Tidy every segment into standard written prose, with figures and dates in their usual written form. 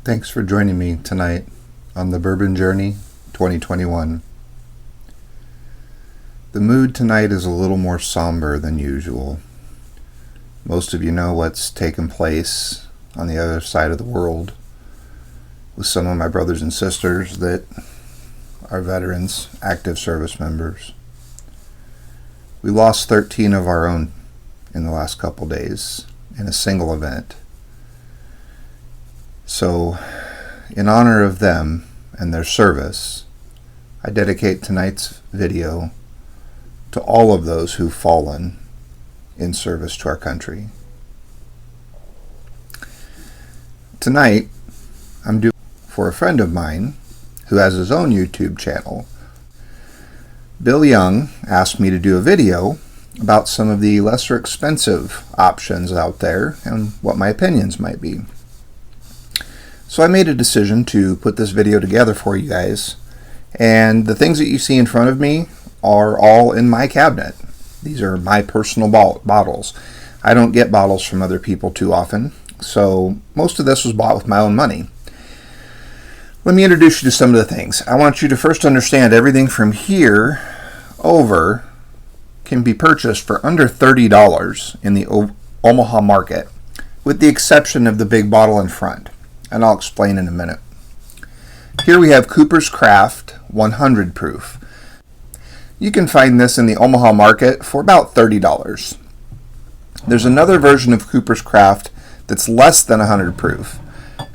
Thanks for joining me tonight on the Bourbon Journey 2021. The mood tonight is a little more somber than usual. Most of you know what's taken place on the other side of the world with some of my brothers and sisters that are veterans, active service members. We lost 13 of our own in the last couple days in a single event. So, in honor of them and their service, I dedicate tonight's video to all of those who've fallen in service to our country. Tonight, I'm doing for a friend of mine who has his own YouTube channel. Bill Young asked me to do a video about some of the lesser expensive options out there and what my opinions might be. So I made a decision to put this video together for you guys, and the things that you see in front of me are all in my cabinet. These are my personal bottles. I don't get bottles from other people too often, so most of this was bought with my own money. Let me introduce you to some of the things. I want you to first understand everything from here over can be purchased for under $30 in the Omaha market, with the exception of the big bottle in front, and I'll explain in a minute. Here we have Cooper's Craft 100 proof. You can find this in the Omaha market for about $30. There's another version of Cooper's Craft that's less than 100 proof.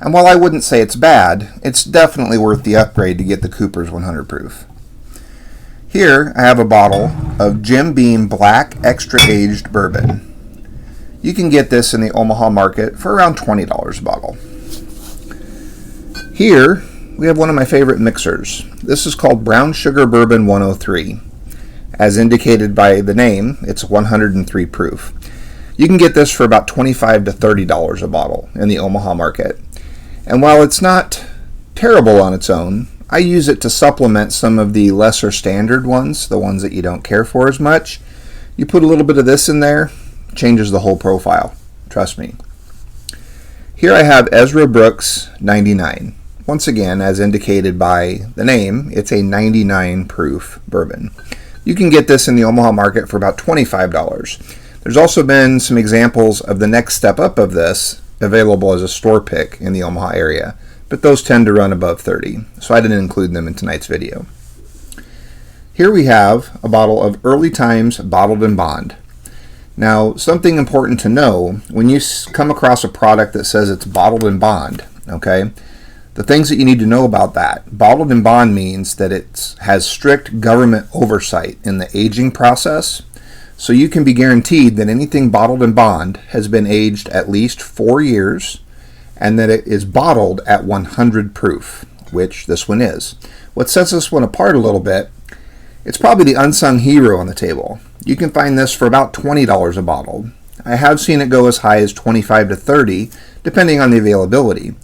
And while I wouldn't say it's bad, it's definitely worth the upgrade to get the Cooper's 100 proof. Here I have a bottle of Jim Beam Black Extra Aged Bourbon. You can get this in the Omaha market for around $20 a bottle. Here we have one of my favorite mixers. This is called Brown Sugar Bourbon 103. As indicated by the name, it's 103 proof. You can get this for about $25 to $30 a bottle in the Omaha market. And while it's not terrible on its own, I use it to supplement some of the lesser standard ones, the ones that you don't care for as much. You put a little bit of this in there, changes the whole profile. Trust me. Here I have Ezra Brooks 99. Once again, as indicated by the name, it's a 99 proof bourbon. You can get this in the Omaha market for about $25. There's also been some examples of the next step up of this available as a store pick in the Omaha area, but those tend to run above $30, so I didn't include them in tonight's video. Here we have a bottle of Early Times Bottled in Bond. Now, something important to know, when you come across a product that says it's bottled in bond, okay, the things that you need to know about that. Bottled in bond means that it has strict government oversight in the aging process, so you can be guaranteed that anything bottled in bond has been aged at least 4 years and that it is bottled at 100 proof, which this one is. What sets this one apart a little bit, it's probably the unsung hero on the table. You can find this for about $20 a bottle. I have seen it go as high as $25 to $30, depending on the availability.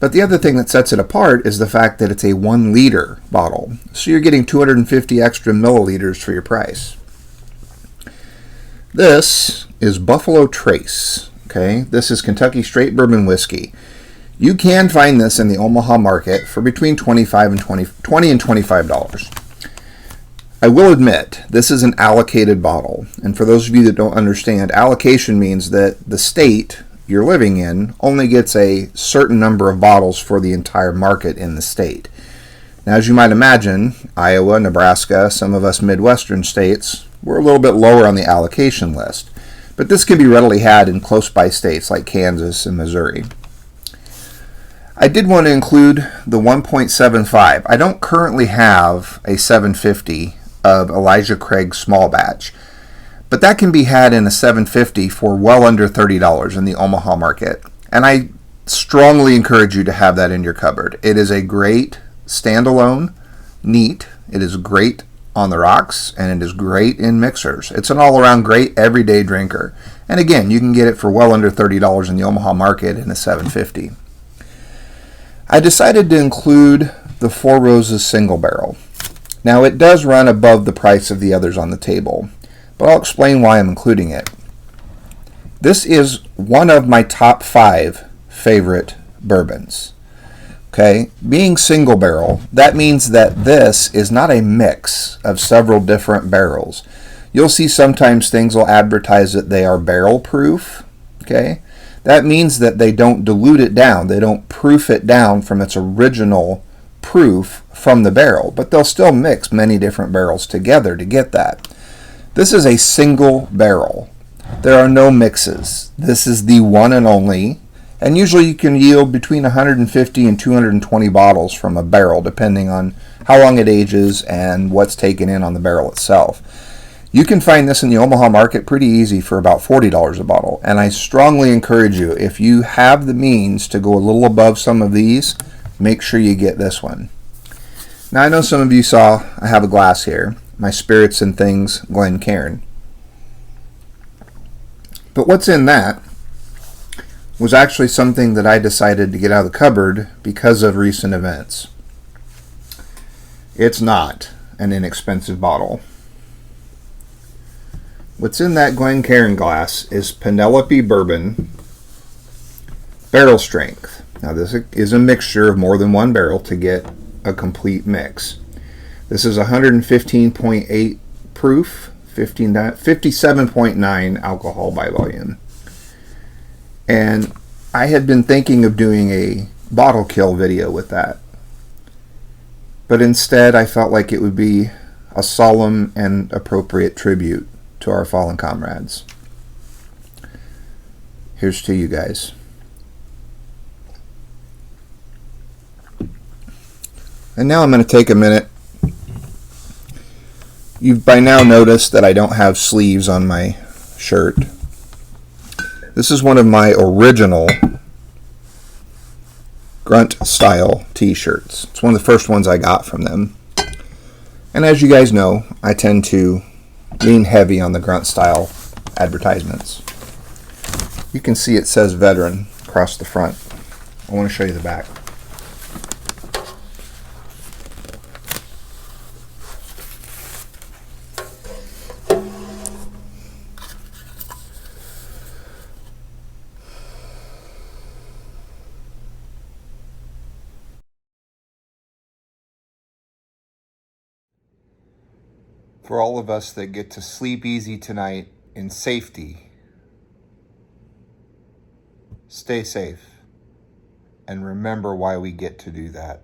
But the other thing that sets it apart is the fact that it's a 1 liter bottle. So you're getting 250 extra milliliters for your price. This is Buffalo Trace. Okay, this is Kentucky Straight Bourbon Whiskey. You can find this in the Omaha market for between $20 and $25. I will admit, this is an allocated bottle. And for those of you that don't understand, allocation means that the state you're living in only gets a certain number of bottles for the entire market in the state. Now, as you might imagine, Iowa, Nebraska, some of us Midwestern states, we're a little bit lower on the allocation list. But this can be readily had in close by states like Kansas and Missouri. I did want to include the 1.75. I don't currently have a 750 of Elijah Craig small batch, but that can be had in a 750 for well under $30 in the Omaha market. And I strongly encourage you to have that in your cupboard. It is a great standalone, neat. It is great on the rocks, and it is great in mixers. It's an all-around great everyday drinker. And again, you can get it for well under $30 in the Omaha market in a 750. I decided to include the Four Roses single barrel. Now, it does run above the price of the others on the table, but I'll explain why I'm including it. This is one of my top 5 favorite bourbons. Okay, being single barrel, that means that this is not a mix of several different barrels. You'll see sometimes things will advertise that they are barrel proof. Okay, that means that they don't dilute it down, they don't proof it down from its original proof from the barrel, but they'll still mix many different barrels together to get that. This is a single barrel. There are no mixes. This is the one and only, and usually you can yield between 150 and 220 bottles from a barrel, depending on how long it ages and what's taken in on the barrel itself. You can find this in the Omaha market pretty easy for about $40 a bottle, and I strongly encourage you, if you have the means to go a little above some of these, make sure you get this one. Now I know some of you saw I have a glass here, my Spirits and Things Glencairn. But what's in that was actually something that I decided to get out of the cupboard because of recent events. It's not an inexpensive bottle. What's in that Glencairn glass is Penelope Bourbon barrel strength. Now this is a mixture of more than one barrel to get a complete mix. This is 115.8 proof, 57.9 alcohol by volume. And I had been thinking of doing a bottle kill video with that. But instead I felt like it would be a solemn and appropriate tribute to our fallen comrades. Here's to you guys. And now I'm going to take a minute. You've by now noticed that I don't have sleeves on my shirt. This is one of my original Grunt style t-shirts. It's one of the first ones I got from them. And as you guys know, I tend to lean heavy on the Grunt style advertisements. You can see it says veteran across the front. I want to show you the back. For all of us that get to sleep easy tonight in safety, stay safe and remember why we get to do that.